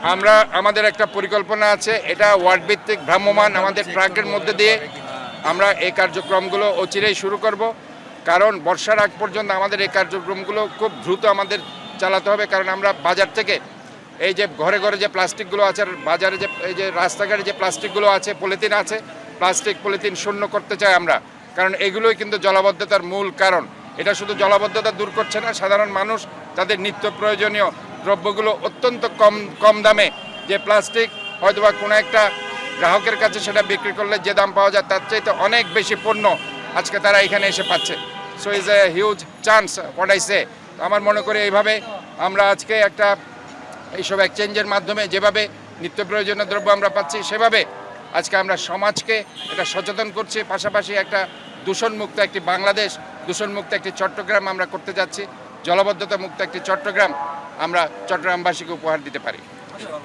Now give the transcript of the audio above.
আমরা আমাদের একটা পরিকল্পনা আছে, এটা ওয়ার্ড ভিত্তিক ভ্রাম্যমান আমাদের ট্রাকের মধ্যে দিয়ে আমরা এই কার্যক্রমগুলো অচিরেই শুরু করব। কারণ বর্ষার আগ পর্যন্ত আমাদের এই কার্যক্রমগুলো খুব দ্রুত আমাদের চালাতে হবে, কারণ আমরা বাজার থেকে এই যে ঘরে ঘরে যে প্লাস্টিকগুলো আছে, আর বাজারে যে এই যে রাস্তাঘাটে যে প্লাস্টিকগুলো আছে, পলিথিন আছে, পলিথিন শূন্য করতে চাই আমরা। কারণ এগুলোই কিন্তু জলাবদ্ধতার মূল কারণ। এটা শুধু জলাবদ্ধতা দূর করছে না, সাধারণ মানুষ তাদের নিত্য প্রয়োজনীয় দ্রব্যগুলো অত্যন্ত কম দামে, যে প্লাস্টিক হয়তোবা কোনো একটা গ্রাহকের কাছে সেটা বিক্রি করলে যে দাম পাওয়া যায় তার চাইতে অনেক বেশি পণ্য আজকে তারা এখানে এসে পাচ্ছে। So is a huge chance what I say. আমার মনে করি এইভাবে আমরা আজকে একটা এইসব এক্সচেঞ্জের মাধ্যমে যেভাবে নিত্য প্রয়োজনীয় দ্রব্য আমরা পাচ্ছি, সেভাবে আজকে আমরা সমাজকে এটা সচেতন করছি। পাশাপাশি একটা দূষণমুক্ত একটি বাংলাদেশ, দূষণমুক্ত একটি চট্টগ্রাম আমরা করতে যাচ্ছি। জলাবদ্ধতা মুক্ত একটি চট্টগ্রাম আমরা চট্টগ্রামবাসীকে উপহার দিতে পারি।